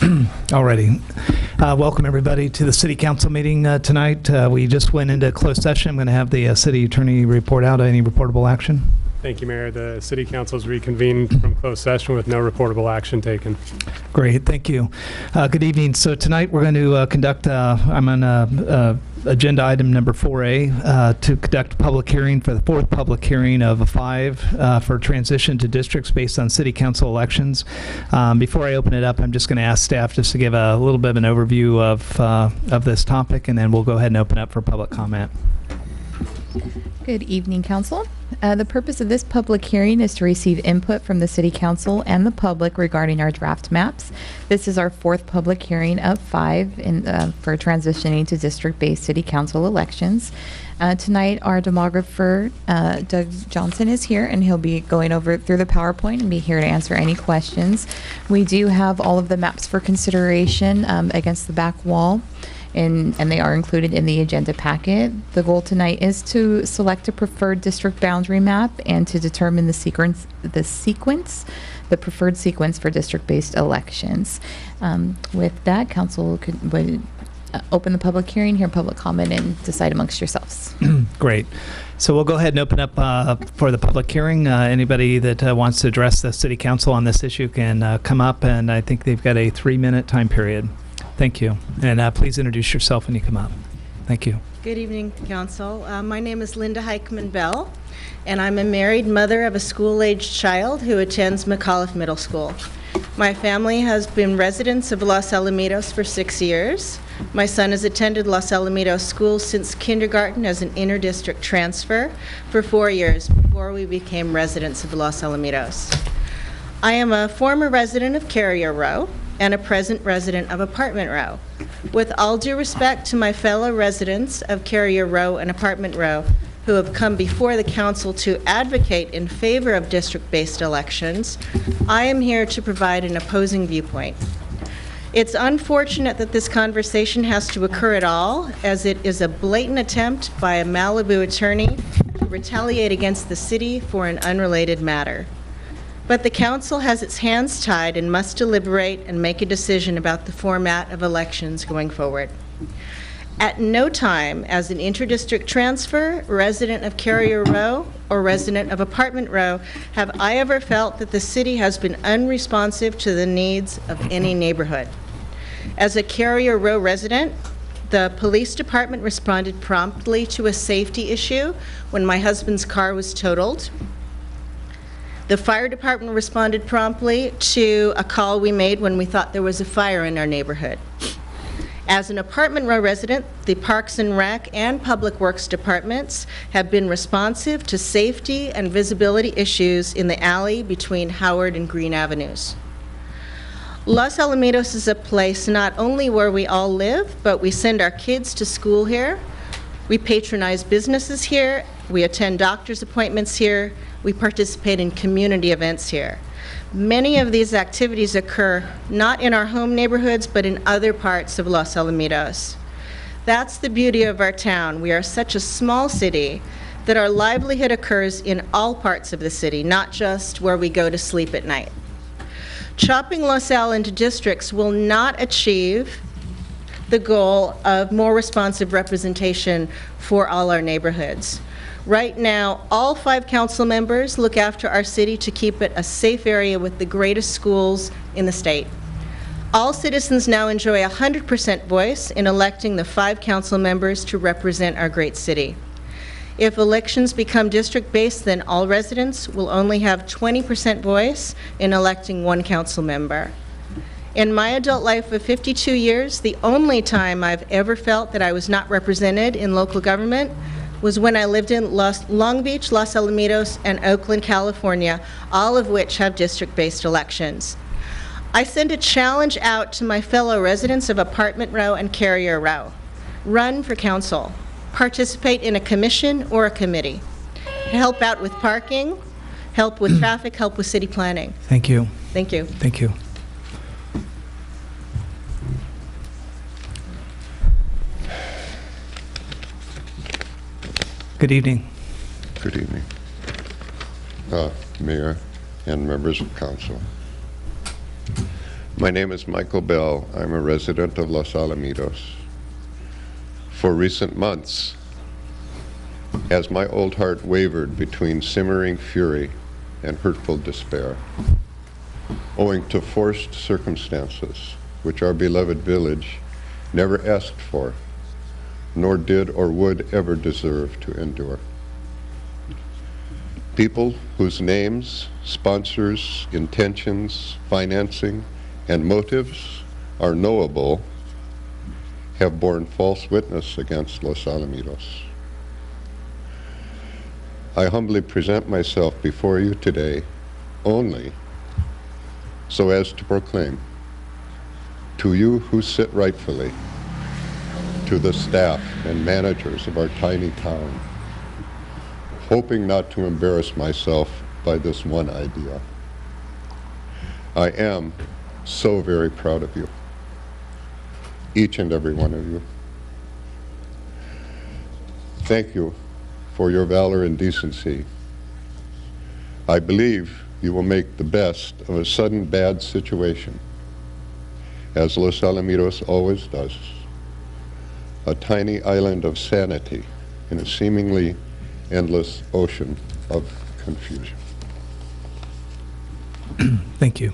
Alrighty. Welcome everybody to the City Council meeting tonight. We just went into closed session. I'm going to have the City Attorney report out any reportable action. Thank you, Mayor. The City Council has reconvened from closed session with no reportable action taken. Great, thank you. Good evening. So tonight we're going to conduct, I'm on agenda item number 4A, to conduct a public hearing for the fourth public hearing of 5 for transition to districts based on City Council elections. Before I open it up, I'm just going to ask staff just to give a little bit of an overview of this topic, and then we'll go ahead and open up for public comment. Good evening, Council. The purpose of this public hearing is to receive input from the City Council and the public regarding our draft maps. This is our fourth public hearing of 5 for transitioning to district-based City Council elections. Tonight, our demographer, Doug Johnson, is here, and he'll be going over through the PowerPoint and be here to answer any questions. We do have all of the maps for consideration against the back wall. And they are included in the agenda packet. The goal tonight is to select a preferred district boundary map and to determine the preferred sequence for district-based elections. With that, Council would open the public hearing, hear public comment, and decide amongst yourselves. Great. So we'll go ahead and open up for the public hearing. Anybody that wants to address the City Council on this issue can come up, and I think they've got a 3-minute time period. Thank you. And please introduce yourself when you come up. Thank you. Good evening, Council. My name is Linda Heichman Belle, and I'm a married mother of a school-aged child who attends McAuliffe Middle School. My family has been residents of Los Alamitos for 6 years. My son has attended Los Alamitos School since kindergarten as an inter-district transfer for 4 years before we became residents of Los Alamitos. I am a former resident of Carrier Row and a present resident of Apartment Row. With all due respect to my fellow residents of Carrier Row and Apartment Row who have come before the Council to advocate in favor of district-based elections, I am here to provide an opposing viewpoint. It's unfortunate that this conversation has to occur at all, as it is a blatant attempt by a Malibu attorney to retaliate against the city for an unrelated matter. But the Council has its hands tied and must deliberate and make a decision about the format of elections going forward. At no time as an inter-district transfer, resident of Carrier Row, or resident of Apartment Row, have I ever felt that the city has been unresponsive to the needs of any neighborhood. As a Carrier Row resident, the police department responded promptly to a safety issue when my husband's car was totaled. The fire department responded promptly to a call we made when we thought there was a fire in our neighborhood. As an Apartment Row resident, the Parks and Rec and Public Works departments have been responsive to safety and visibility issues in the alley between Howard and Green Avenues. Los Alamitos is a place not only where we all live, but we send our kids to school here, we patronize businesses here, we attend doctor's appointments here, we participate in community events here. Many of these activities occur not in our home neighborhoods, but in other parts of Los Alamitos. That's the beauty of our town. We are such a small city that our livelihood occurs in all parts of the city, not just where we go to sleep at night. Chopping Los Al into districts will not achieve the goal of more responsive representation for all our neighborhoods. Right now, all 5 council members look after our city to keep it a safe area with the greatest schools in the state. All citizens now enjoy 100% voice in electing the 5 council members to represent our great city. If elections become district-based, then all residents will only have 20% voice in electing 1 council member. In my adult life of 52 years, the only time I've ever felt that I was not represented in local government was when I lived in Long Beach, Los Alamitos, and Oakland, California, all of which have district-based elections. I send a challenge out to my fellow residents of Apartment Row and Carrier Row. Run for council. Participate in a commission or a committee. Help out with parking, help with traffic, help with city planning. Thank you. Thank you. Thank you. Good evening. Good evening, Mayor and members of council. My name is Michael Belle. I'm a resident of Los Alamitos. For recent months, as my old heart wavered between simmering fury and hurtful despair, owing to forced circumstances which our beloved village never asked for, nor did or would ever deserve to endure. People whose names, sponsors, intentions, financing, and motives are knowable have borne false witness against Los Alamitos. I humbly present myself before you today only so as to proclaim to you who sit rightfully, to the staff and managers of our tiny town, hoping not to embarrass myself by this one idea. I am so very proud of you, each and every one of you. Thank you for your valor and decency. I believe you will make the best of a sudden bad situation, as Los Alamitos always does, a tiny island of sanity in a seemingly endless ocean of confusion. Thank you.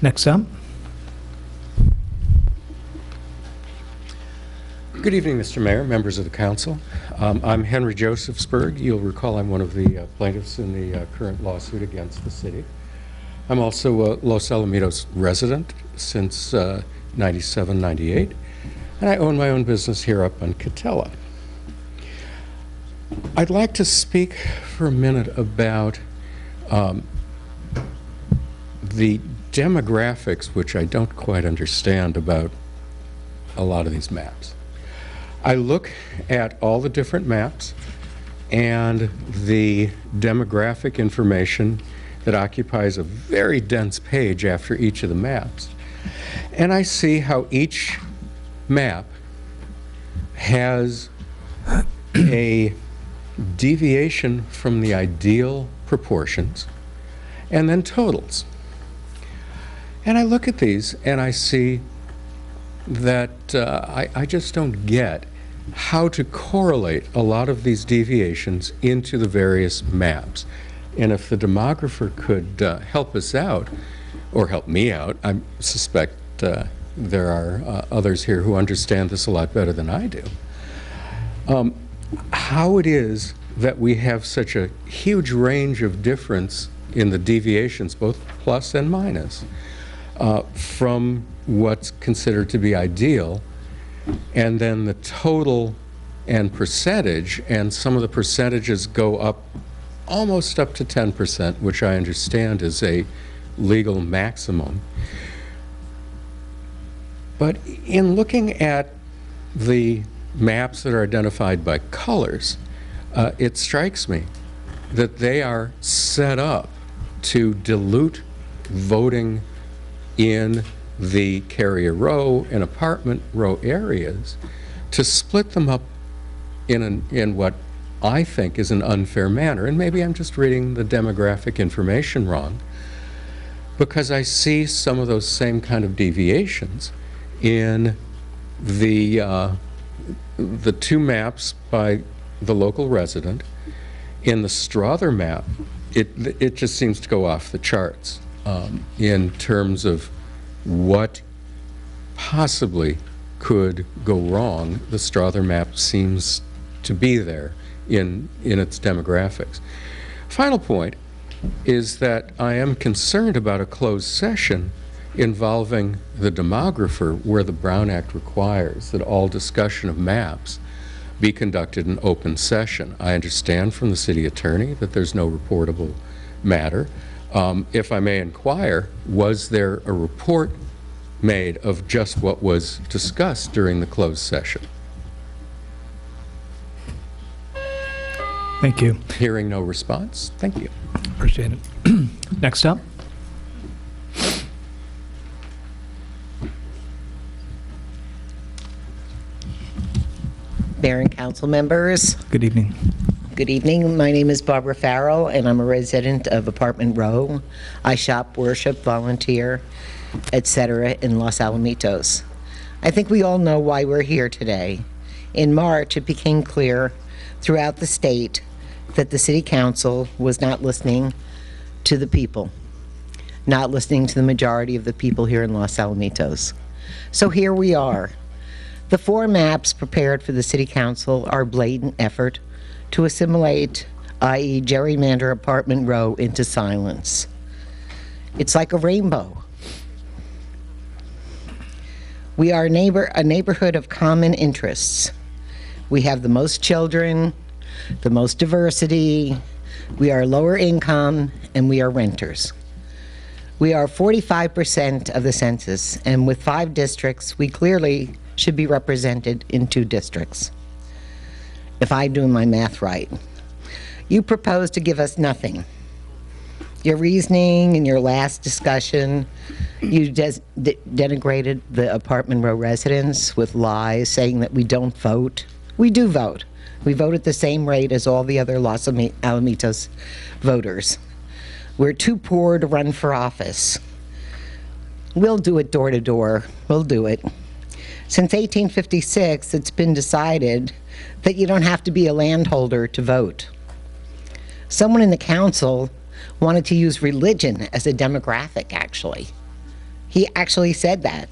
Next up. Good evening, Mr. Mayor, members of the council. I'm Henry Josephsberg. You'll recall I'm one of the plaintiffs in the current lawsuit against the city. I'm also a Los Alamitos resident since 97, 98, and I own my own business here up on Catella. I'd like to speak for a minute about the demographics, which I don't quite understand about a lot of these maps. I look at all the different maps and the demographic information that occupies a very dense page after each of the maps. And I see how each map has a deviation from the ideal proportions and then totals. And I look at these and I see that I just don't get how to correlate a lot of these deviations into the various maps. And if the demographer could help us out, or help me out, I suspect there are others here who understand this a lot better than I do, how it is that we have such a huge range of difference in the deviations, both plus and minus, from what's considered to be ideal, and then the total and percentage, and some of the percentages go up almost up to 10%, which I understand is a legal maximum. But in looking at the maps that are identified by colors, it strikes me that they are set up to dilute voting in the carrier row and apartment row areas, to split them up in what I think is an unfair manner. And maybe I'm just reading the demographic information wrong, because I see some of those same kind of deviations in the two maps by the local resident. In the Strother map, it just seems to go off the charts in terms of what possibly could go wrong. The Strother map seems to be there in its demographics. Final point is that I am concerned about a closed session involving the demographer, where the Brown Act requires that all discussion of maps be conducted in open session. I understand from the city attorney that there's no reportable matter. If I may inquire, was there a report made of just what was discussed during the closed session? Thank you. Hearing no response, thank you. Appreciate it. Next up. Mayor and council members, Good evening. Good evening. My name is Barbara Farrell, and I'm a resident of Apartment Row. I shop, worship, volunteer, etc. in Los Alamitos. I think we all know why we're here today. In March, it became clear throughout the state that the City Council was not listening to the people, not listening to the majority of the people here in Los Alamitos. So here we are. The 4 maps prepared for the City Council are a blatant effort to assimilate, i.e. gerrymander Apartment Row into silence. It's like a rainbow. We are a neighborhood of common interests. We have the most children, the most diversity, we are lower income, and we are renters. We are 45% of the census, and with 5 districts, we clearly should be represented in 2 districts. If I'm doing my math right. You propose to give us nothing. Your reasoning in your last discussion, you denigrated the Apartment Row residents with lies saying that we don't vote. We do vote. We vote at the same rate as all the other Los Alamitos voters. We're too poor to run for office. We'll do it door to door. We'll do it. Since 1856, it's been decided that you don't have to be a landholder to vote. Someone in the council wanted to use religion as a demographic, actually. He actually said that.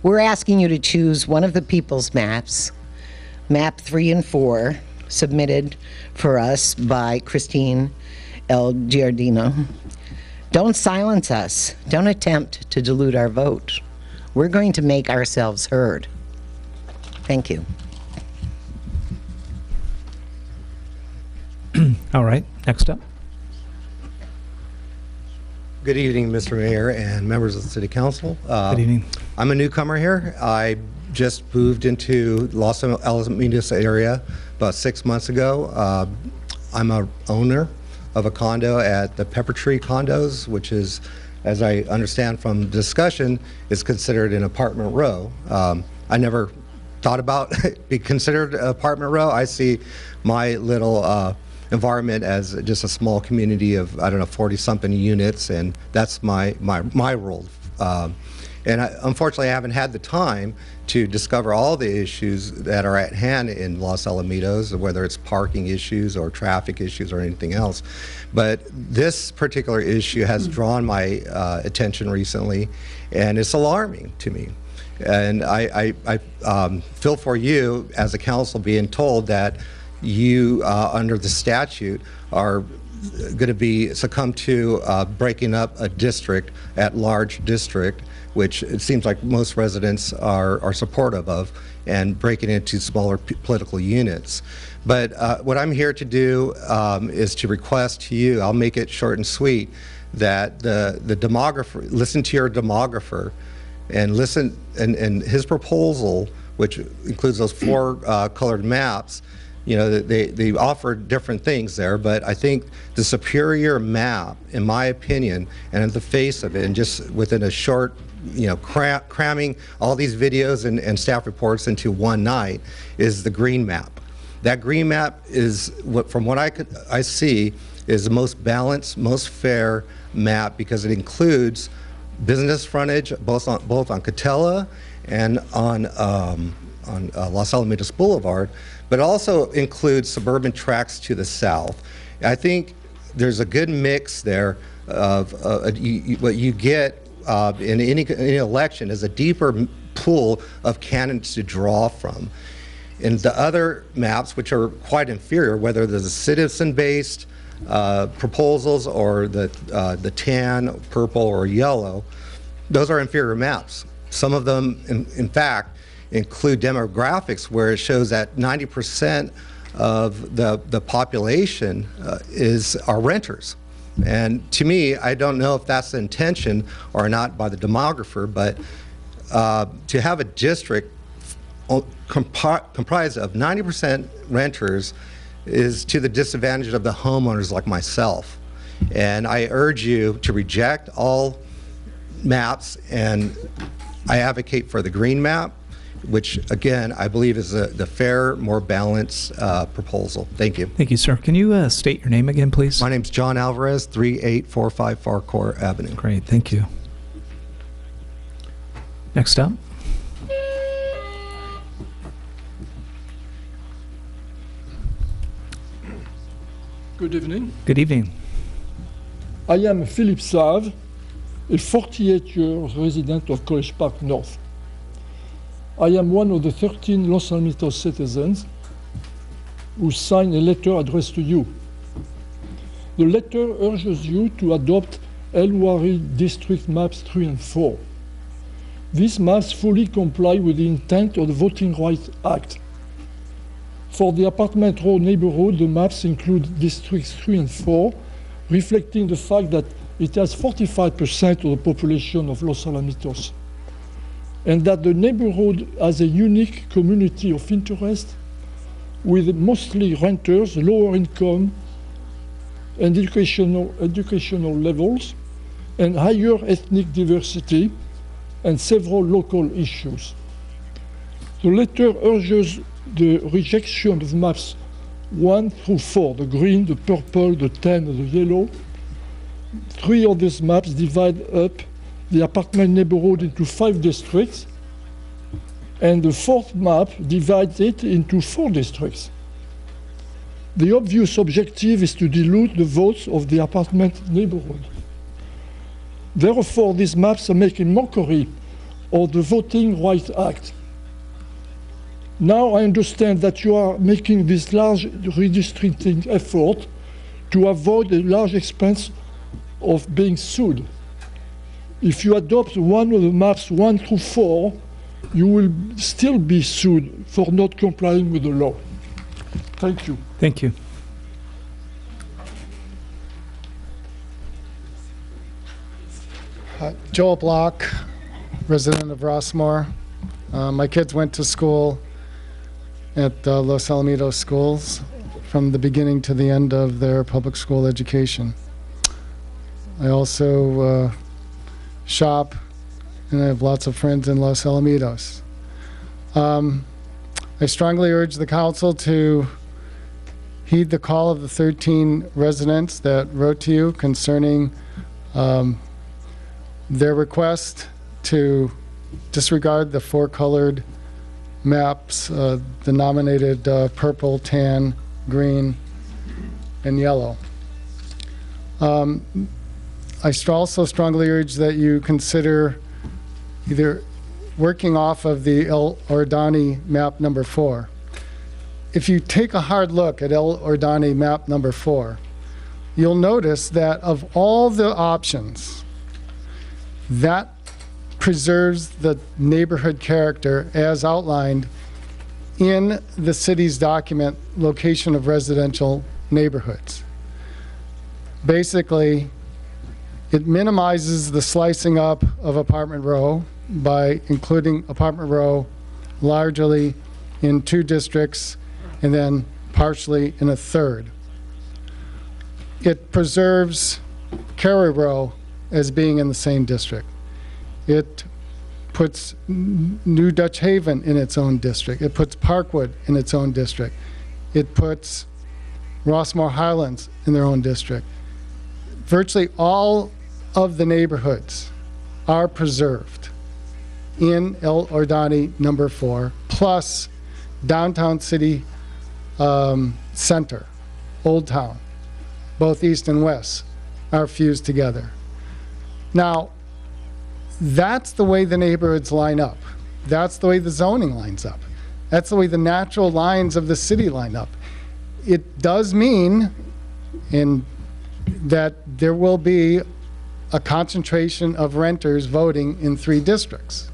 We're asking you to choose one of the people's maps, map 3 and 4, submitted for us by Christine L. Giardino. Don't silence us. Don't attempt to dilute our vote. We're going to make ourselves heard. Thank you. All right, next up. Good evening, Mr. Mayor and members of the City Council. Good evening. I'm a newcomer here. I just moved into Los Alamitos area about 6 months ago. I'm a owner of a condo at the Pepper Tree Condos, which is, as I understand from discussion, is considered an apartment row. I never thought about be considered an apartment row. I see my little environment as just a small community of, I don't know, 40-something units, and that's my role. And unfortunately, I haven't had the time to discover all the issues that are at hand in Los Alamitos, whether it's parking issues or traffic issues or anything else. But this particular issue has drawn my attention recently, and it's alarming to me. And I feel for you as a council being told that you, under the statute, are going to be succumb to breaking up a district at large district, which it seems like most residents are supportive of, and breaking it into smaller political units. But what I'm here to do is to request to you, I'll make it short and sweet, that the demographer, listen to your demographer, and listen, and his proposal, which includes those 4 colored maps. You know, they offer different things there, but I think the superior map, in my opinion, and in the face of it, and just within a short, you know, cramming all these videos and staff reports into one night, is the green map. That green map is, from what I see, is the most balanced, most fair map, because it includes business frontage both on Catella and on Los Alamitos Boulevard, but also includes suburban tracts to the south. I think there's a good mix there of what you get in any election is a deeper pool of candidates to draw from. And the other maps, which are quite inferior, whether they're the citizen-based proposals or the tan, purple, or yellow, those are inferior maps. Some of them, in fact, include demographics where it shows that 90% of the population are renters. And to me, I don't know if that's the intention or not by the demographer, but to have a district comprised of 90% renters is to the disadvantage of the homeowners like myself. And I urge you to reject all maps, and I advocate for the green map, which again, I believe is the fair, more balanced proposal. Thank you. Thank you, sir. Can you state your name again, please? My name's John Alvarez, 3845 Farquhar Avenue. Great, thank you. Next up. Good evening. Good evening. I am Philip Save, a 48-year resident of College Park North. I am one of the 13 Los Alamitos citizens who signed a letter addressed to you. The letter urges you to adopt El Wari District Maps 3 and 4. These maps fully comply with the intent of the Voting Rights Act. For the apartment row neighborhood, the maps include districts 3 and 4, reflecting the fact that it has 45% of the population of Los Alamitos, and that the neighborhood has a unique community of interest with mostly renters, lower income, and educational levels, and higher ethnic diversity, and several local issues. The letter urges the rejection of maps 1 through 4, the green, the purple, the tan, and the yellow. 3 of these maps divide up the apartment neighborhood into 5 districts, and the 4th map divides it into 4 districts. The obvious objective is to dilute the votes of the apartment neighborhood. Therefore, these maps are making mockery of the Voting Rights Act. Now I understand that you are making this large redistricting effort to avoid a large expense of being sued. If you adopt one of the maps 1 through 4, you will still be sued for not complying with the law. Thank you. Thank you. Joel Block, resident of Rossmore. My kids went to school at Los Alamitos schools from the beginning to the end of their public school education. I also shop, and I have lots of friends in Los Alamitos. I strongly urge the council to heed the call of the 13 residents that wrote to you concerning their request to disregard the 4 colored maps, the nominated purple, tan, green, and yellow. I also strongly urge that you consider either working off of the El Ordani map number 4. If you take a hard look at El Ordani map number 4, you'll notice that of all the options, that preserves the neighborhood character as outlined in the city's document, Location of Residential Neighborhoods. Basically, it minimizes the slicing up of apartment row by including apartment row largely in 2 districts and then partially in a 3rd. It preserves Carey Row as being in the same district. It puts New Dutch Haven in its own district. It puts Parkwood in its own district. It puts Rossmore Highlands in their own district. Virtually all of the neighborhoods are preserved in El Ordani number 4, plus downtown city center, Old Town, both east and west are fused together. Now, that's the way the neighborhoods line up. That's the way the zoning lines up. That's the way the natural lines of the city line up. It does mean that there will be a concentration of renters voting in 3 districts.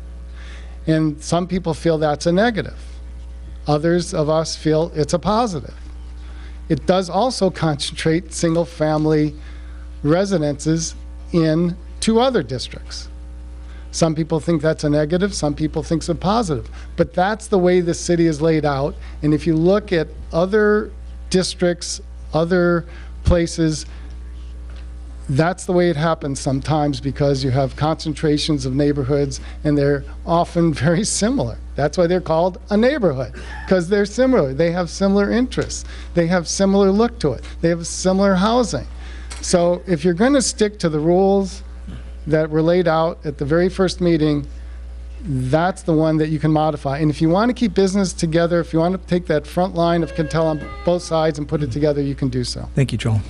And some people feel that's a negative. Others of us feel it's a positive. It does also concentrate single-family residences in 2 other districts. Some people think that's a negative, some people think it's a positive. But that's the way the city is laid out. And if you look at other districts, other places, That's the way it happens sometimes because you have concentrations of neighborhoods and they're often very similar. That's why they're called a neighborhood, because they're similar. They have similar interests. They have similar look to it. They have similar housing. So if you're going to stick to the rules that were laid out at the very first meeting, that's the one that you can modify. And if you want to keep business together, if you want to take that front line of Cantel on both sides and put it together, you can do so. Thank you, Joel.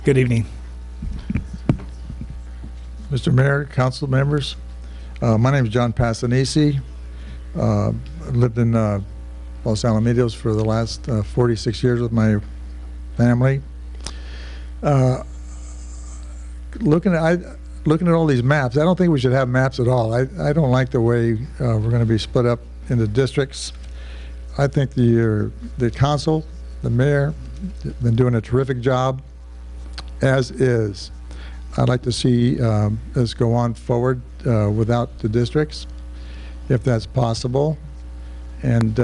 Good evening. Mr. Mayor, council members, my name is John Passanisi. I lived in Los Alamitos for the last 46 years with my family. Looking at all these maps, I don't think we should have maps at all. I don't like the way we're going to be split up into districts. I think the council, the mayor, been doing a terrific job as is. I'd like to see us go on forward without the districts, if that's possible. And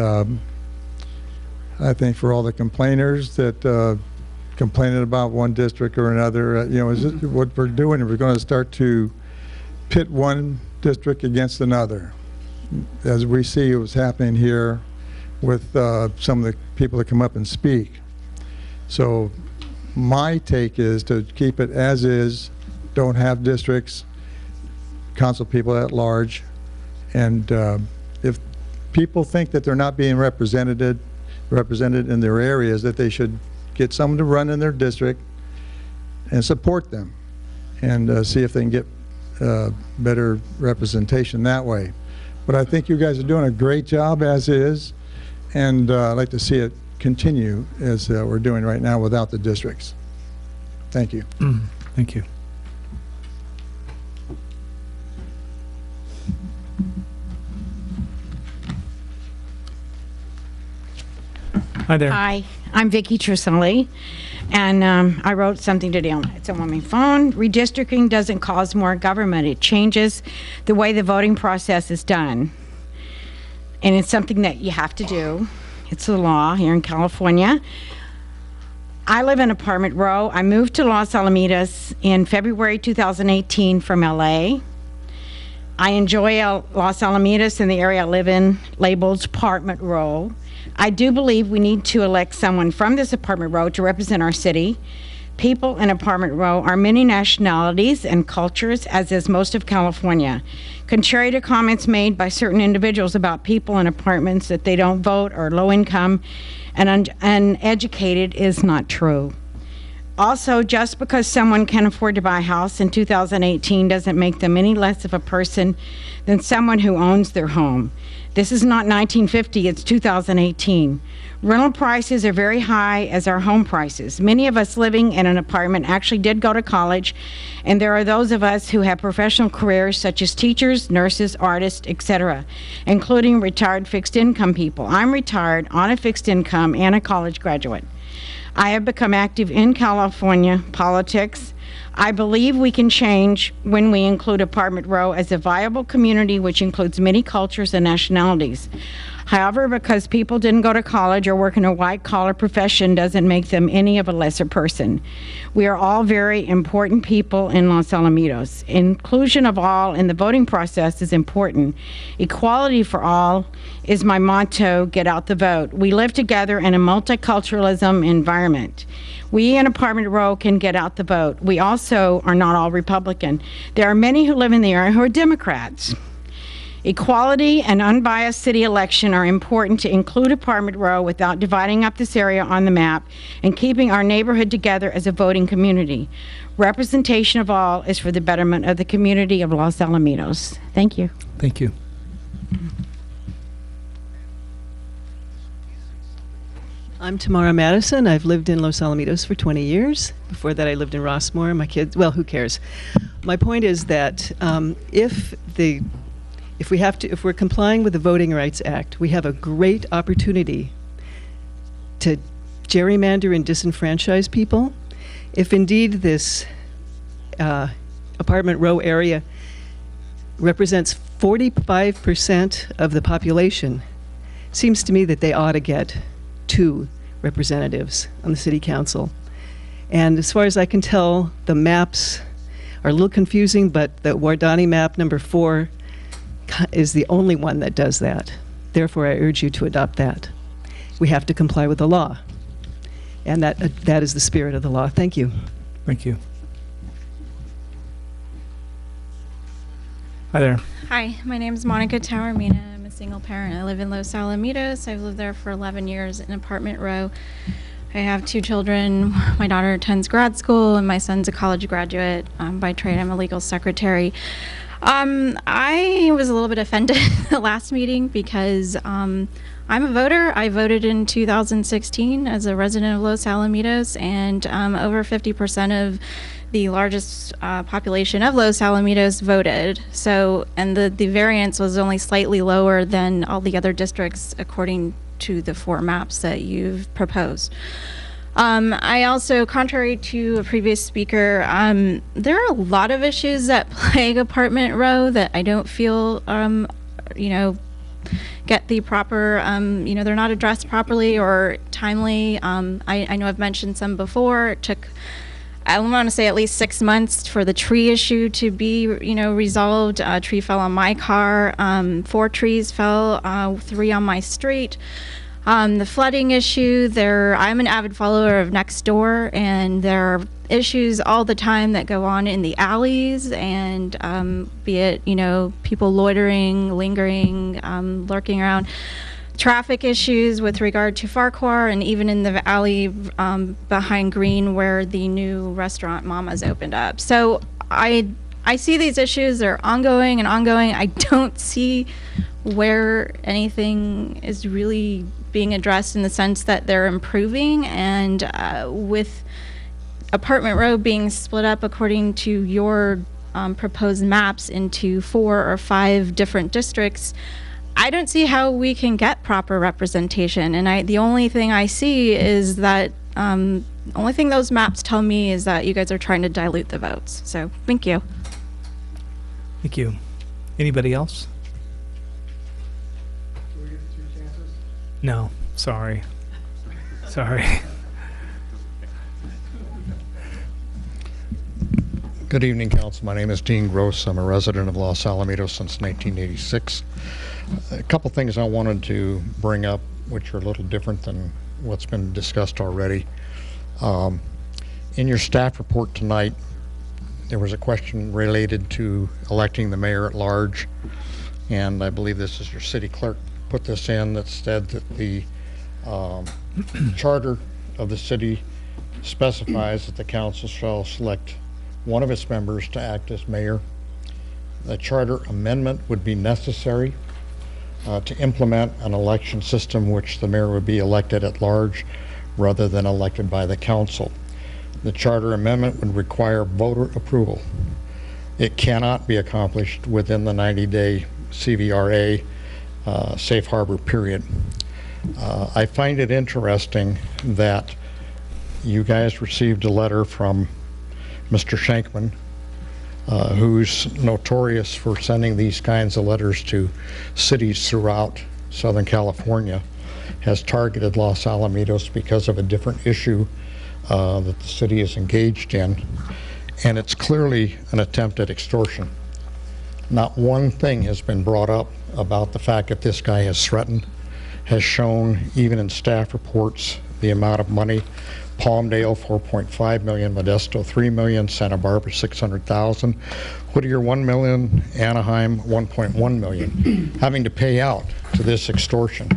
I think for all the complainers that complaining about one district or another, what we're doing, we're going to start to pit one district against another, as we see what's happening here with some of the people that come up and speak. So my take is to keep it as is, don't have districts, council people at large, and if people think that they're not being represented in their areas, that they should get someone to run in their district and support them and see if they can get better representation that way. But I think you guys are doing a great job as is, and I'd like to see it continue as we're doing right now without the districts. Thank you. Thank you. Hi there. Hi, I'm Vicky Tristan Lee, and I wrote something today on it's on my phone. Redistricting doesn't cause more government. It changes the way the voting process is done. And it's something that you have to do. It's the law here in California. I live in apartment row. I moved to Los Alamitos in February 2018 from LA. I enjoy Los Alamitos and the area I live in, labeled apartment row. I do believe we need to elect someone from this apartment row to represent our city. People in apartment row are many nationalities and cultures, as is most of California. Contrary to comments made by certain individuals about people in apartments that they don't vote or low income and uneducated is not true. Also, just because someone can afford to buy a house in 2018 doesn't make them any less of a person than someone who owns their home. This is not 1950, it's 2018. Rental prices are very high as are home prices. Many of us living in an apartment actually did go to college, and there are those of us who have professional careers such as teachers, nurses, artists, etc., including retired fixed income people. I'm retired on a fixed income and a college graduate. I have become active in California politics. I believe we can change when we include apartment row as a viable community which includes many cultures and nationalities. However, because people didn't go to college or work in a white-collar profession doesn't make them any of a lesser person. We are all very important people in Los Alamitos. Inclusion of all in the voting process is important. Equality for all is my motto, get out the vote. We live together in a multiculturalism environment. We in apartment row can get out the vote. We also are not all Republican. There are many who live in the area who are Democrats. Equality and unbiased city election are important to include apartment row without dividing up this area on the map and keeping our neighborhood together as a voting community. Representation of all is for the betterment of the community of Los Alamitos. Thank you. Thank you. I'm Tamera Madison. I've lived in Los Alamitos for 20 years. Before that, I lived in Rossmore. My kids, well, who cares? My point is that if we're complying with the Voting Rights Act, we have a great opportunity to gerrymander and disenfranchise people. If indeed this apartment row area represents 45% of the population, seems to me that they ought to get 2 representatives on the city council. And as far as I can tell, the maps are a little confusing, but the Wardani map number 4 is the only one that does that. Therefore, I urge you to adopt that. We have to comply with the law. And that is the spirit of the law. Thank you. Thank you. Hi there. Hi, my name is Monica Taormina. I'm a single parent. I live in Los Alamitos. I've lived there for 11 years in apartment row. I have 2 children. My daughter attends grad school, and my son's a college graduate. By trade, I'm a legal secretary. I was a little bit offended at the last meeting because I'm a voter. I voted in 2016 as a resident of Los Alamitos, and over 50% of the largest population of Los Alamitos voted. So, and the variance was only slightly lower than all the other districts according to the 4 maps that you've proposed. I also, contrary to a previous speaker, there are a lot of issues that plague apartment row that I don't feel, get the proper, they're not addressed properly or timely. I know I've mentioned some before. It took, I want to say, at least 6 months for the tree issue to be, resolved. A tree fell on my car. 4 trees fell, 3 on my street. The flooding issue, I'm an avid follower of Nextdoor, and there are issues all the time that go on in the alleys, and be it, people loitering, lingering, lurking around. Traffic issues with regard to Farquhar, and even in the alley behind Green where the new restaurant Mama's opened up. So I see these issues, they're ongoing and ongoing. I don't see where anything is really being addressed in the sense that they're improving, and with apartment row being split up according to your proposed maps into 4 or 5 different districts, I don't see how we can get proper representation. And the only thing I see is that only thing those maps tell me is that you guys are trying to dilute the votes. So thank you. Thank you. Anybody else? No, sorry. Sorry. Good evening, Council. My name is Dean Gross. I'm a resident of Los Alamitos since 1986. A couple things I wanted to bring up, which are a little different than what's been discussed already. In your staff report tonight, there was a question related to electing the mayor at large, and I believe this is your city clerk put this in that said that the charter of the city specifies that the council shall select one of its members to act as mayor. The charter amendment would be necessary to implement an election system which the mayor would be elected at large rather than elected by the council. The charter amendment would require voter approval. It cannot be accomplished within the 90-day CVRA safe harbor period. I find it interesting that you guys received a letter from Mr. Shankman, who's notorious for sending these kinds of letters to cities throughout Southern California, has targeted Los Alamitos because of a different issue that the city is engaged in, and it's clearly an attempt at extortion. Not one thing has been brought up about the fact that this guy has threatened, has shown even in staff reports the amount of money. Palmdale, 4.5 million, Modesto, 3 million, Santa Barbara, 600,000, Whittier, 1 million, Anaheim, 1.1 million, having to pay out to this extortion.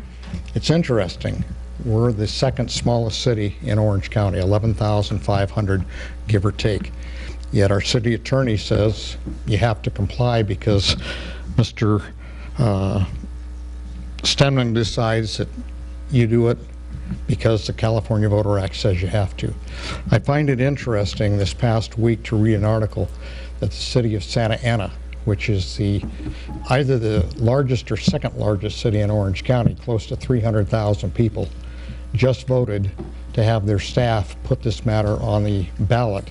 It's interesting. We're the second smallest city in Orange County, 11,500, give or take. Yet our city attorney says you have to comply because Mr. Stemman decides that you do it because the California Voter Act says you have to. I find it interesting this past week to read an article that the city of Santa Ana, which is either the largest or second largest city in Orange County, close to 300,000 people, just voted to have their staff put this matter on the ballot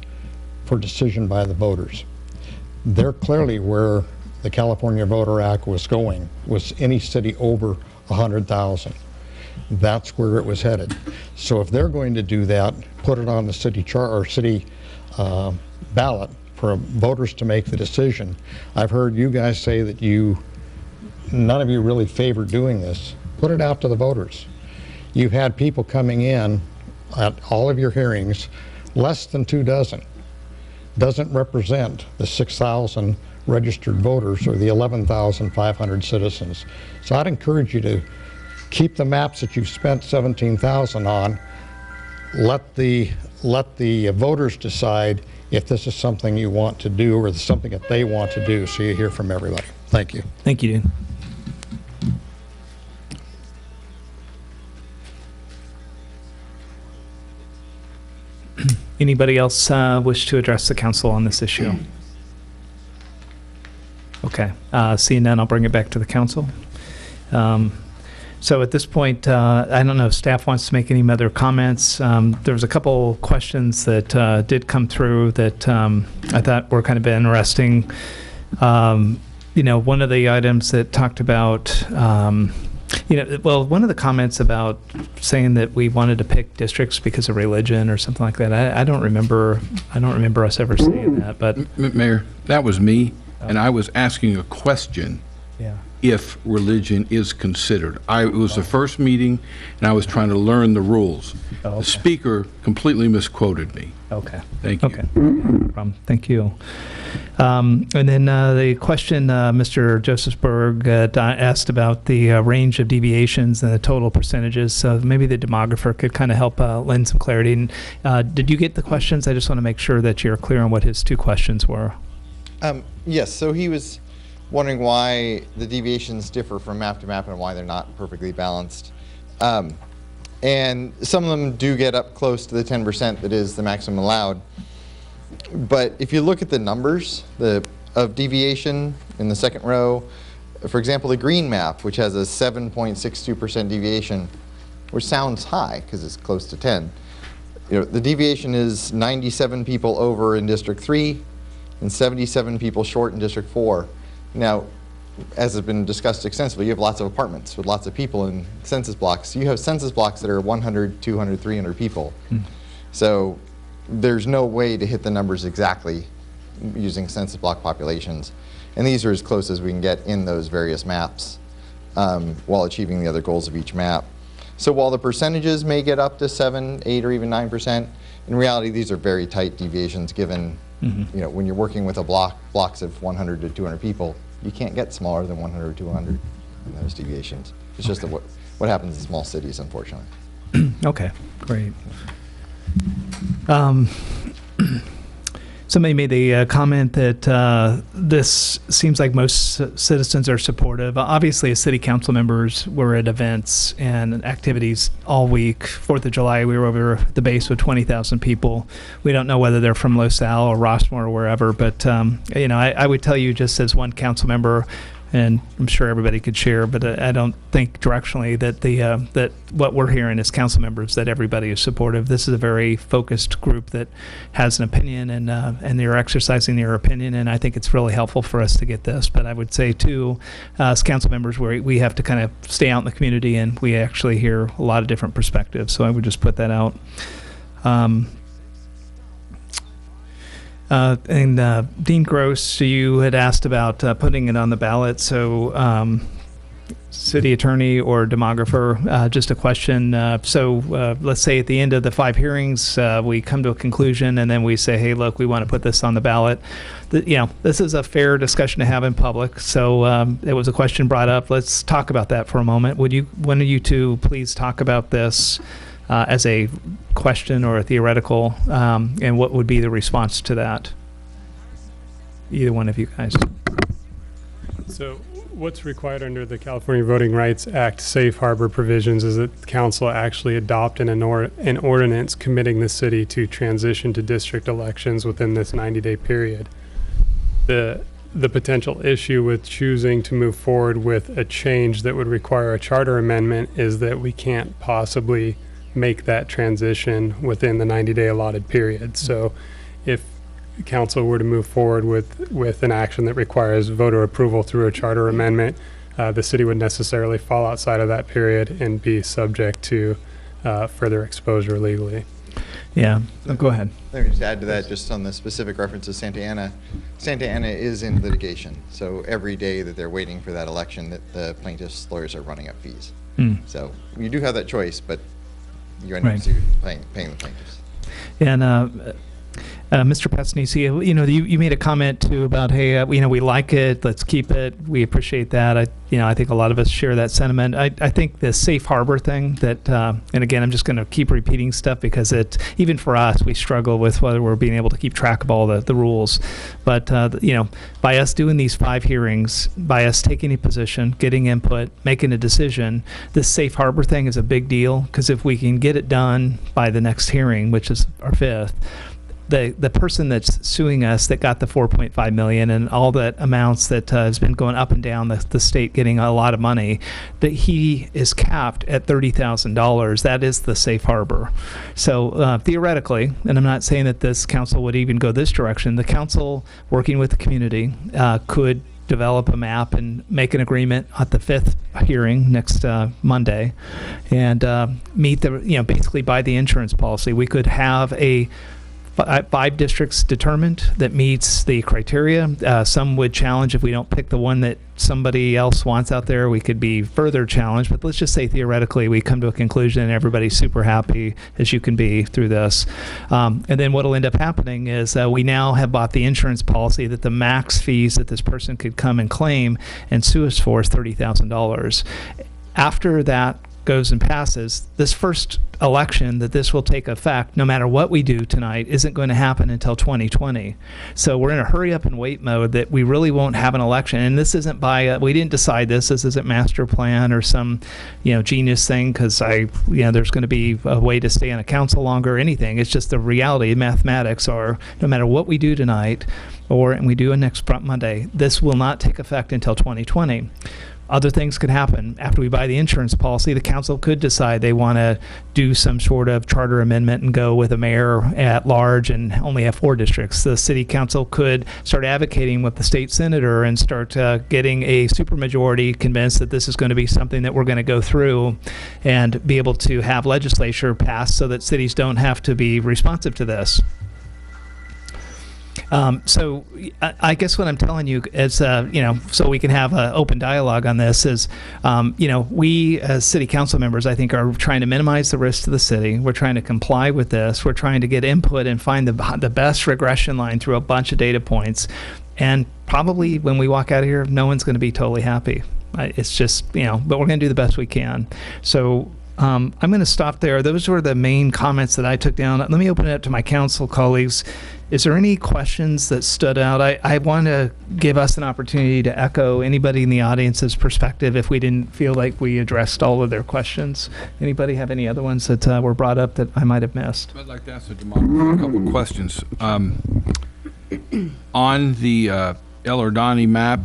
for decision by the voters. They're clearly where the California Voter Act was going, was any city over 100,000. That's where it was headed. So if they're going to do that, put it on the city ballot for voters to make the decision. I've heard you guys say that none of you really favor doing this. Put it out to the voters. You've had people coming in at all of your hearings, less than 2 dozen. Doesn't represent the 6,000 registered voters or the 11,500 citizens. So I'd encourage you to keep the maps that you've spent 17,000 on. Let the voters decide if this is something you want to do or something that they want to do, so you hear from everybody. Thank you. Thank you, Dean. Anybody else wish to address the council on this issue? Okay, seeing none, I'll bring it back to the council. So at this point, I don't know if staff wants to make any other comments. There was a couple questions that did come through that I thought were kind of interesting. You know, one of the items that talked about, one of the comments about saying that we wanted to pick districts because of religion or something like that. I don't remember us ever saying that. But Mayor, that was me, and I was asking a question. Yeah. If religion is considered. It was the first meeting, and I was trying to learn the rules. Oh, okay. The speaker completely misquoted me. Okay. Thank you. Okay. No problem. Thank you. And then the question Mr. Josephsberg asked about the range of deviations and the total percentages. So maybe the demographer could kind of help lend some clarity. And, did you get the questions? I just want to make sure that you're clear on what his two questions were. Yes. So he was wondering why the deviations differ from map to map and why they're not perfectly balanced. And some of them do get up close to the 10% that is the maximum allowed. But if you look at the numbers of deviation in the second row, for example, the green map, which has a 7.62% deviation, which sounds high because it's close to 10. The deviation is 97 people over in District 3 and 77 people short in District 4. Now, as has been discussed extensively, you have lots of apartments with lots of people in census blocks. You have census blocks that are 100, 200, 300 people. So there's no way to hit the numbers exactly using census block populations. And these are as close as we can get in those various maps while achieving the other goals of each map. So while the percentages may get up to 7, 8, or even 9%, in reality, these are very tight deviations given when you're working with blocks of 100 to 200 people, you can't get smaller than 100 or 200 in those deviations. It's just what happens in small cities, unfortunately. Okay, great. Somebody made the comment that this seems like most citizens are supportive. Obviously, as city council members, we're at events and activities all week. 4th of July, we were over the base with 20,000 people. We don't know whether they're from Los Al or Rossmore or wherever, but I would tell you just as one council member, and I'm sure everybody could share, but I don't think directionally that that what we're hearing as council members that everybody is supportive. This is a very focused group that has an opinion, and they're exercising their opinion, and I think it's really helpful for us to get this. But I would say too, as council members, we have to kind of stay out in the community, and we actually hear a lot of different perspectives. So I would just put that out. Dean Gross, you had asked about putting it on the ballot. So city attorney or demographer, just a question. So let's say at the end of the 5 hearings, we come to a conclusion and then we say, hey, look, we want to put this on the ballot. This is a fair discussion to have in public. So there was a question brought up. Let's talk about that for a moment. One of you two please talk about this as a question or a theoretical, and what would be the response to that? Either one of you guys. So what's required under the California Voting Rights Act safe harbor provisions is that the council actually adopt an ordinance committing the city to transition to district elections within this 90-day period. The potential issue with choosing to move forward with a change that would require a charter amendment is that we can't possibly make that transition within the 90-day allotted period. So if council were to move forward with an action that requires voter approval through a charter amendment, the city would necessarily fall outside of that period and be subject to further exposure legally. Yeah, go ahead. Let me just add to that, just on the specific reference to Santa Ana. Santa Ana is in litigation, so every day that they're waiting for that election, that the plaintiffs' lawyers are running up fees. So you do have that choice, but you end up paying the plaintiffs. And Mr. Passanisi, you made a comment too about, hey, we like it, let's keep it, we appreciate that. I think a lot of us share that sentiment. I think the safe harbor thing that, and again, I'm just going to keep repeating stuff because even for us, we struggle with whether we're being able to keep track of all the rules. But, by us doing these 5 hearings, by us taking a position, getting input, making a decision, this safe harbor thing is a big deal, because if we can get it done by the next hearing, which is our 5th, the person that's suing us that got the $4.5 million and all that amounts that has been going up and down the state getting a lot of money, that he is capped at $30,000. That is the safe harbor. So theoretically, and I'm not saying that this council would even go this direction, the council working with the community could develop a map and make an agreement at the 5th hearing next Monday and meet basically by the insurance policy. We could have 5 districts determined that meets the criteria. Some would challenge if we don't pick the one that somebody else wants out there. We could be further challenged, but let's just say theoretically we come to a conclusion and everybody's super happy as you can be through this. And then what will end up happening is we now have bought the insurance policy that the max fees that this person could come and claim and sue us for is $30,000. After that goes and passes, this first election that this will take effect, no matter what we do tonight, isn't going to happen until 2020. So we're in a hurry up and wait mode that we really won't have an election. And this isn't we didn't decide this. This isn't master plan or some, genius thing because there's going to be a way to stay on a council longer or anything. It's just the reality. Mathematics are no matter what we do tonight and we do it next Monday, this will not take effect until 2020. Other things could happen. After we buy the insurance policy, the council could decide they want to do some sort of charter amendment and go with a mayor at large and only have 4 districts. The city council could start advocating with the state senator and start getting a supermajority convinced that this is going to be something that we're going to go through and be able to have legislature pass so that cities don't have to be responsive to this. So I guess what I'm telling you is, so we can have an open dialogue on this is, we as city council members, I think, are trying to minimize the risk to the city. We're trying to comply with this. We're trying to get input and find the best regression line through a bunch of data points. And probably when we walk out of here, no one's going to be totally happy. It's just, but we're going to do the best we can. So I'm going to stop there. Those were the main comments that I took down. Let me open it up to my council colleagues. Is there any questions that stood out? I want to give us an opportunity to echo anybody in the audience's perspective if we didn't feel like we addressed all of their questions. Anybody have any other ones that were brought up that I might have missed? I'd like to ask the moderator a couple of questions. On the El Ordani map,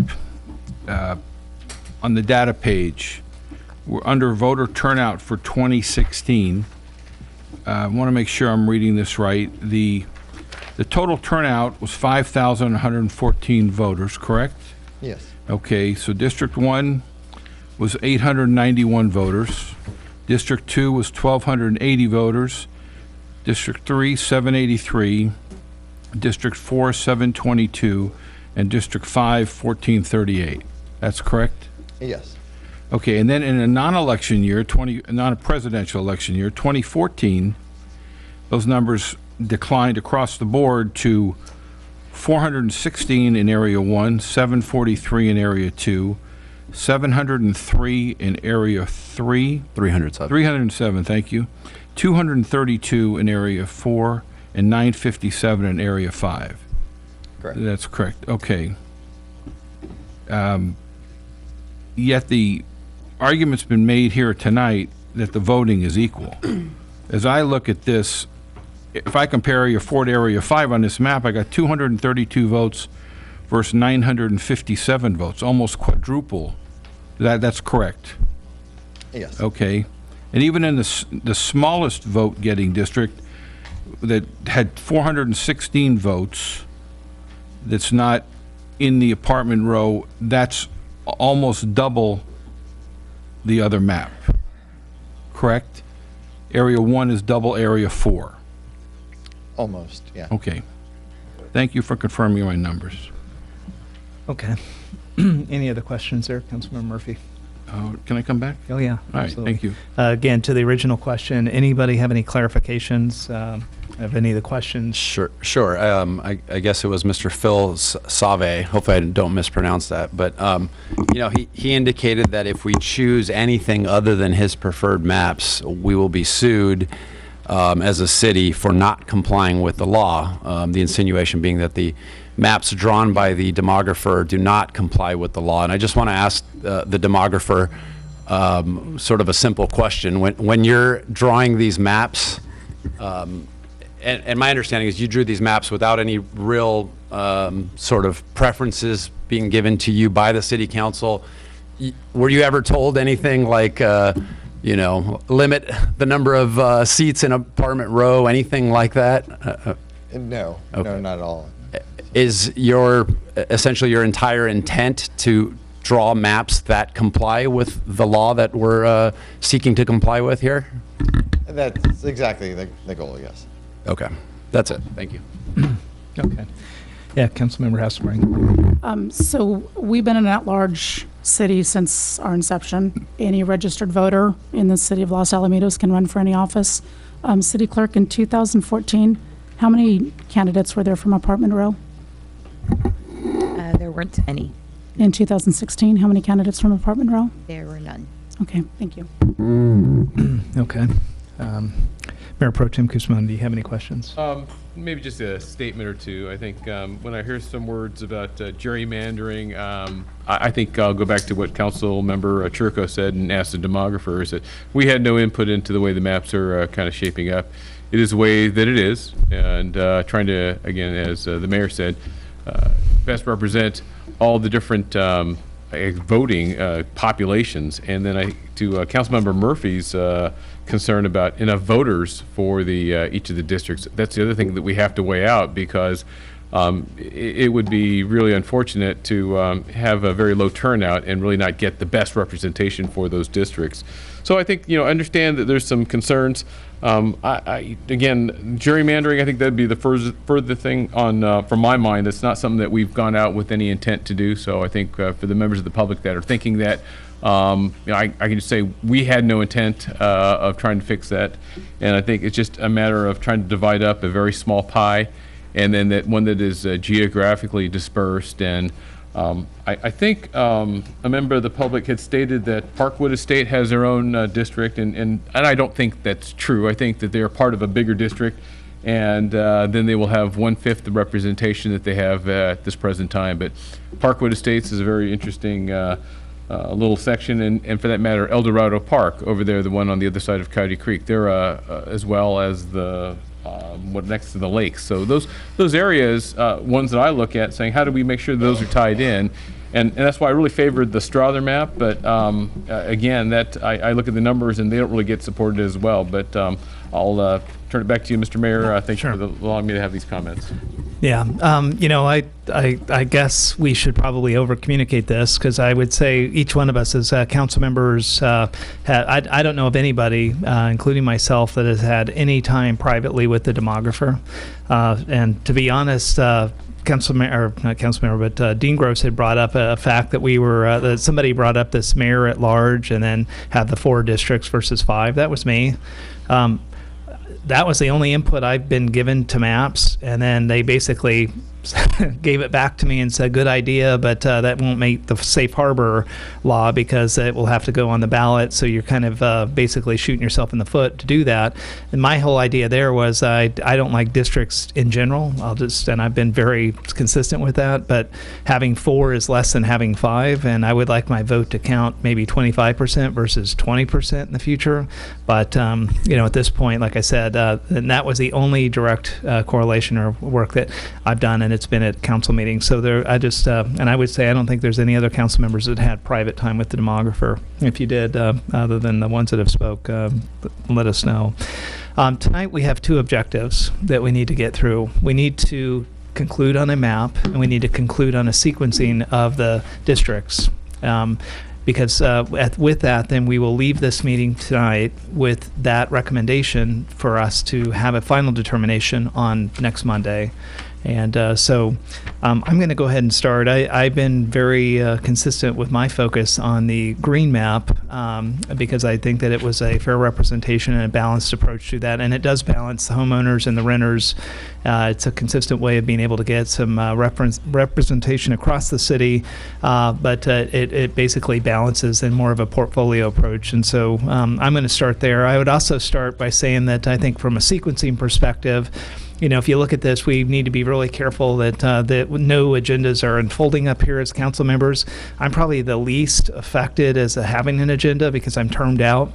on the data page, we're under voter turnout for 2016. I want to make sure I'm reading this right. The total turnout was 5,114 voters, correct? Yes. Okay, so District 1 was 891 voters. District 2 was 1,280 voters. District 3, 783. District 4, 722. And District 5, 1438. That's correct? Yes. Okay, and then in a non-election year, not a presidential election year, 2014, those numbers declined across the board to 416 in Area 1, 743 in Area 2, 703 in Area 3. 307. 307, thank you. 232 in Area 4, and 957 in Area 5. Correct. That's correct, okay. Yet the argument's been made here tonight that the voting is equal. As I look at this, if I compare Area 4 to Area 5 on this map, I got 232 votes versus 957 votes, almost quadruple. That's correct? Yes. Okay. And even in the smallest vote-getting district that had 416 votes, that's not in the apartment row, that's almost double the other map, correct? Area 1 is double Area 4. Almost, yeah. Okay. Thank you for confirming my numbers. Okay. Any other questions there, Councilmember Murphy? Can I come back? Oh, yeah. All right, absolutely. thank you. Again, to the original question, anybody have any clarifications of any of the questions? Sure. I guess it was Mr. Phil Save. Hopefully I don't mispronounce that. But, he indicated that if we choose anything other than his preferred maps, we will be sued as a city for not complying with the law. The insinuation being that the maps drawn by the demographer do not comply with the law. And I just want to ask the demographer sort of a simple question. When you're drawing these maps, and my understanding is you drew these maps without any real sort of preferences being given to you by the city council. Were you ever told anything like, limit the number of seats in apartment row, anything like that? No, Okay. no, not at all. Is essentially your entire intent to draw maps that comply with the law that we're seeking to comply with here? That's exactly the goal, yes. Okay, that's it. Thank you. Okay. Yeah, Councilmember Hasselbring. So we've been an at-large city since our inception. Any registered voter in the city of Los Alamitos can run for any office. City clerk in 2014, how many candidates were there from apartment row? There weren't any. In 2016, how many candidates from apartment row? There were none. Okay, thank you. Okay. Mayor Pro Tem Questions, do you have any questions? Maybe just a statement or two. I think when I hear some words about gerrymandering, I think I'll go back to what Council Member Churko said and ask the demographers that we had no input into the way the maps are kind of shaping up. It is the way that it is, and trying to, again, as the mayor said, best represent all the different voting populations. And then to Councilmember Murphy's concern about enough voters for the each of the districts, that's the other thing that we have to weigh out, because it would be really unfortunate to have a very low turnout and really not get the best representation for those districts. So I think, understand that there's some concerns. Again, gerrymandering, I think that'd be the further thing on from my mind. It's not something that we've gone out with any intent to do. So I think for the members of the public that are thinking that, I can just say we had no intent of trying to fix that. And I think it's just a matter of trying to divide up a very small pie, and then that one that is geographically dispersed. And I think a member of the public had stated that Parkwood Estate has their own district, and I don't think that's true. I think that they are part of a bigger district, and then they will have 1/5 the representation that they have at this present time. But Parkwood Estates is a very interesting little section, and for that matter, El Dorado Park over there, the one on the other side of Coyote Creek, they're as well as the what next to the lake. So those areas, ones that I look at, saying how do we make sure those are tied in, and that's why I really favored the Strother map. But again, that I look at the numbers and they don't really get supported as well. But I'll turn it back to you, Mr. Mayor. Thank you for allowing me to have these comments. Yeah, I guess we should probably over-communicate this, because I would say each one of us as council members, I don't know of anybody, including myself, that has had any time privately with the demographer. And to be honest, Dean Gross had brought up a fact that we were, that somebody brought up this mayor at large and then had the 4 districts versus 5. That was me. That was the only input I've been given to maps, and then they basically gave it back to me and said, good idea, but that won't make the safe harbor law because it will have to go on the ballot. So you're kind of basically shooting yourself in the foot to do that. And my whole idea there was I don't like districts in general. And I've been very consistent with that, but having 4 is less than having 5. And I would like my vote to count maybe 25% versus 20% in the future. But, at this point, like I said, and that was the only direct correlation or work that I've done, and it's been at council meetings. So and I would say I don't think there's any other council members that had private time with the demographer. If you did, other than the ones that have spoke, let us know. Tonight we have 2 objectives that we need to get through. We need to conclude on a map, and we need to conclude on a sequencing of the districts. Because with that, then we will leave this meeting tonight with that recommendation for us to have a final determination on next Monday. And so I'm going to go ahead and start. I've been very consistent with my focus on the green map because I think that it was a fair representation and a balanced approach to that. And it does balance the homeowners and the renters. It's a consistent way of being able to get some representation across the city, but it basically balances in more of a portfolio approach. And so I'm going to start there. I would also start by saying that I think from a sequencing perspective, if you look at this, we need to be really careful that no agendas are unfolding up here as council members. I'm probably the least affected as having an agenda because I'm termed out.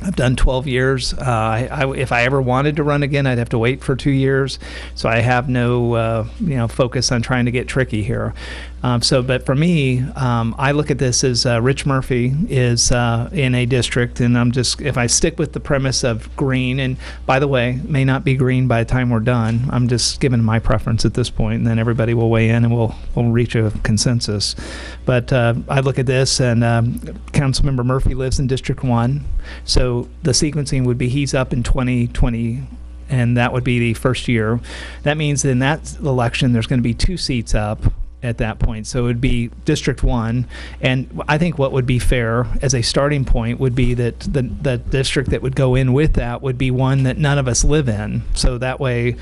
I've done 12 years. If I ever wanted to run again, I'd have to wait for 2 years. So I have no, focus on trying to get tricky here. But for me, I look at this as Rich Murphy is in a district, and if I stick with the premise of green, and by the way, may not be green by the time we're done. I'm just giving my preference at this point, and then everybody will weigh in, and we'll reach a consensus. But I look at this, and Councilmember Murphy lives in District 1, so the sequencing would be he's up in 2020. And that would be the first year. That means in that election, there's going to be 2 seats up at that point. So it would be District 1. And I think what would be fair as a starting point would be that the district that would go in with that would be one that none of us live in. So that way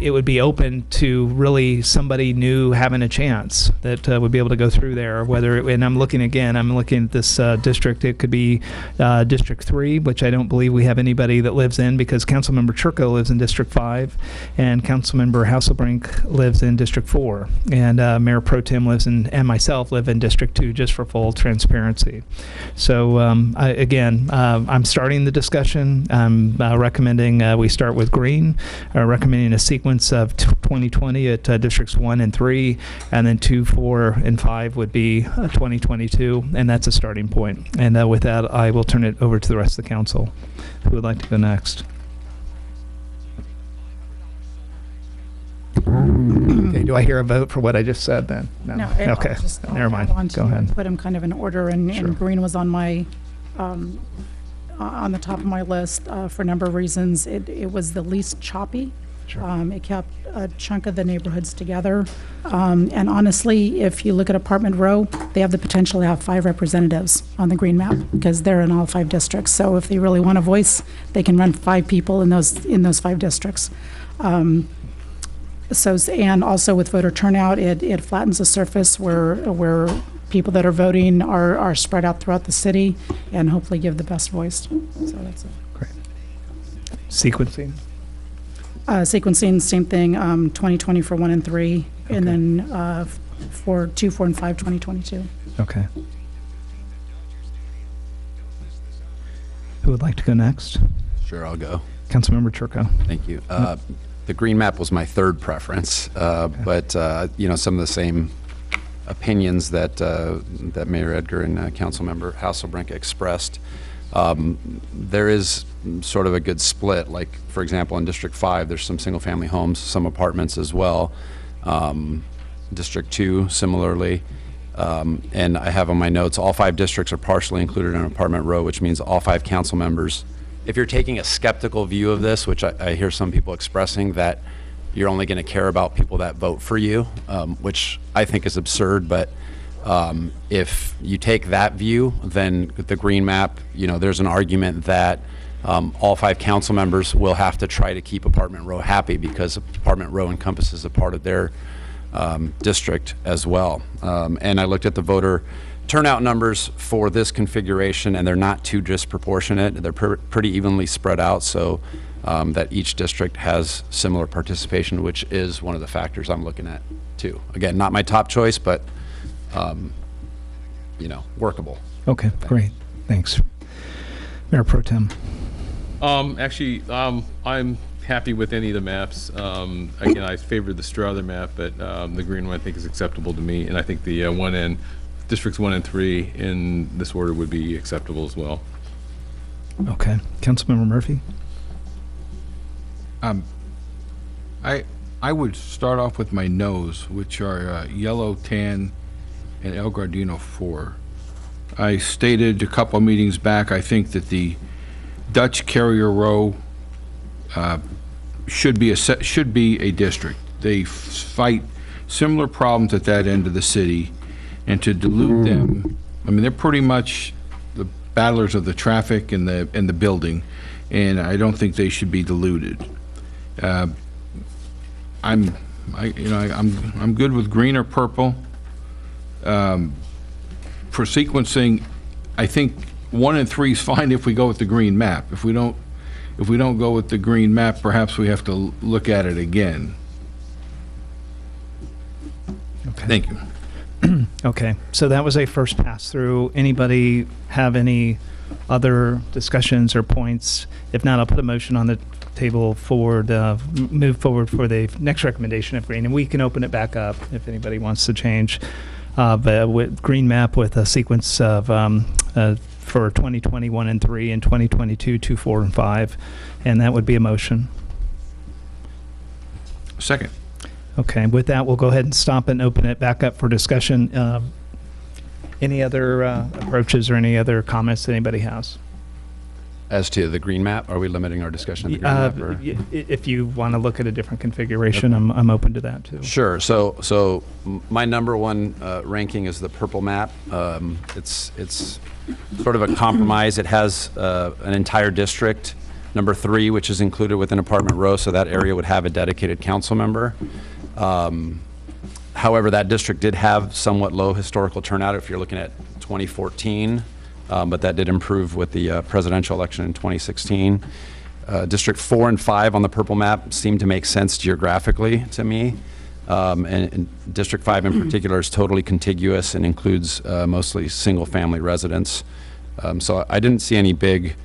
it would be open to really somebody new having a chance that would be able to go through there. And I'm looking at this district. It could be District 3, which I don't believe we have anybody that lives in because Councilmember Churko lives in District 5, and Councilmember Hasselbrink lives in District 4, and Mayor Pro Tem and myself live in District 2, just for full transparency. So I'm starting the discussion. I'm recommending we start with green, recommending a sequence of 2020 at Districts 1 and 3, and then 2, 4, and 5 would be 2022, and that's a starting point. And with that, I will turn it over to the rest of the council. Who would like to go next? Okay, do I hear a vote for what I just said then? No. Okay, never mind. Go ahead. Put them kind of in order, and green was on my on the top of my list for a number of reasons. It was the least choppy. Sure. It kept a chunk of the neighborhoods together. And honestly, if you look at Apartment Row, they have the potential to have 5 representatives on the green map because they're in all 5 districts. So if they really want a voice, they can run 5 people in those 5 districts. And also with voter turnout, it flattens the surface where people that are voting are spread out throughout the city and hopefully give the best voice. So that's it. Great. Sequencing? Sequencing, same thing, 2020 for 1 and 3, okay. And then for 2, 4, and 5, 2022. Okay. Who would like to go next? Sure, I'll go. Councilmember Churko. Thank you. The green map was my third preference, but some of the same opinions that Mayor Edgar and Councilmember Hasselbrink expressed. There is sort of a good split. Like, for example, in District 5, there's some single-family homes, some apartments as well. District 2, similarly. And I have on my notes, all 5 districts are partially included in Apartment Row, which means all 5 council members. If you're taking a skeptical view of this, which I hear some people expressing, that you're only going to care about people that vote for you, which I think is absurd, but if you take that view, then the green map, there's an argument that all 5 council members will have to try to keep Apartment Row happy because Apartment Row encompasses a part of their district as well. And I looked at the voter turnout numbers for this configuration, and they're not too disproportionate. They're pretty evenly spread out, so that each district has similar participation, which is one of the factors I'm looking at too. Again, not my top choice, but workable. Okay, great. Thanks. Mayor Pro Tem. Actually, I'm happy with any of the maps. Again, I favor the Strother map, but the green one I think is acceptable to me, and I think the Districts 1 and 3 in this order would be acceptable as well. Okay. Councilmember Murphy? I would start off with my no's, which are yellow, tan, and El Gardino 4. I stated a couple meetings back, I think that the Dutch Carrier Row should be a district. They fight similar problems at that end of the city, and to dilute them, I mean, they're pretty much the battlers of the traffic and the building, and I don't think they should be diluted. I'm good with green or purple. For sequencing, I think 1 and 3 is fine if we go with the green map. If we don't go with the green map, perhaps we have to look at it again. Okay. Thank you. Okay, so that was a first pass through. Anybody have any other discussions or points? If not, I'll put a motion on the table move forward for the next recommendation of green, and we can open it back up if anybody wants to change. But with green map with a sequence of for 2021 and 3 and 2022 2, 4, and 5, and that would be a motion. Second. Okay, with that, we'll go ahead and stop and open it back up for discussion. Any other approaches or any other comments that anybody has? As to the green map, are we limiting our discussion to the green map? Or? If you want to look at a different configuration, okay. I'm open to that too. Sure. So my number one ranking is the purple map. It's sort of a compromise. It has an entire district, number 3, which is included within apartment row, so that area would have a dedicated council member. However, that district did have somewhat low historical turnout if you're looking at 2014, but that did improve with the presidential election in 2016. District 4 and 5 on the purple map seem to make sense geographically to me. And District 5 in particular is totally contiguous and includes mostly single-family residents. So I didn't see any big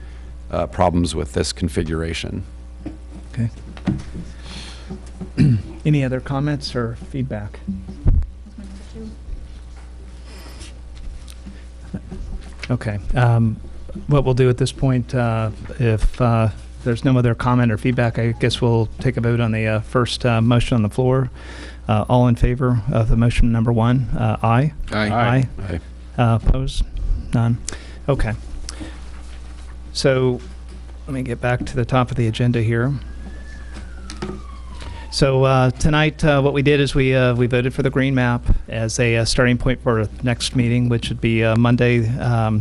problems with this configuration. Okay. Any other comments or feedback? Okay. What we'll do at this point, if there's no other comment or feedback, I guess we'll take a vote on the first motion on the floor. All in favor of the motion number 1? Aye. Aye. Aye. Opposed? None. Okay. So let me get back to the top of the agenda here. So tonight, what we did is we voted for the green map as a starting point for our next meeting, which would be Monday,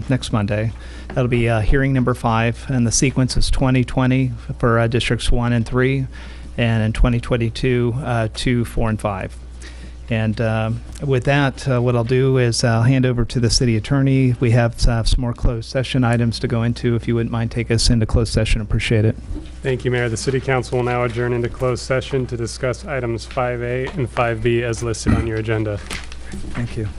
next Monday. That'll be hearing number 5, and the sequence is 2020 for districts 1 and 3, and in 2022, 2, 4, and 5. And with that, what I'll do is I'll hand over to the city attorney. We have some more closed session items to go into. If you wouldn't mind, take us into closed session. Appreciate it. Thank you, Mayor. The City Council will now adjourn into closed session to discuss items 5A and 5B as listed on your agenda. Thank you.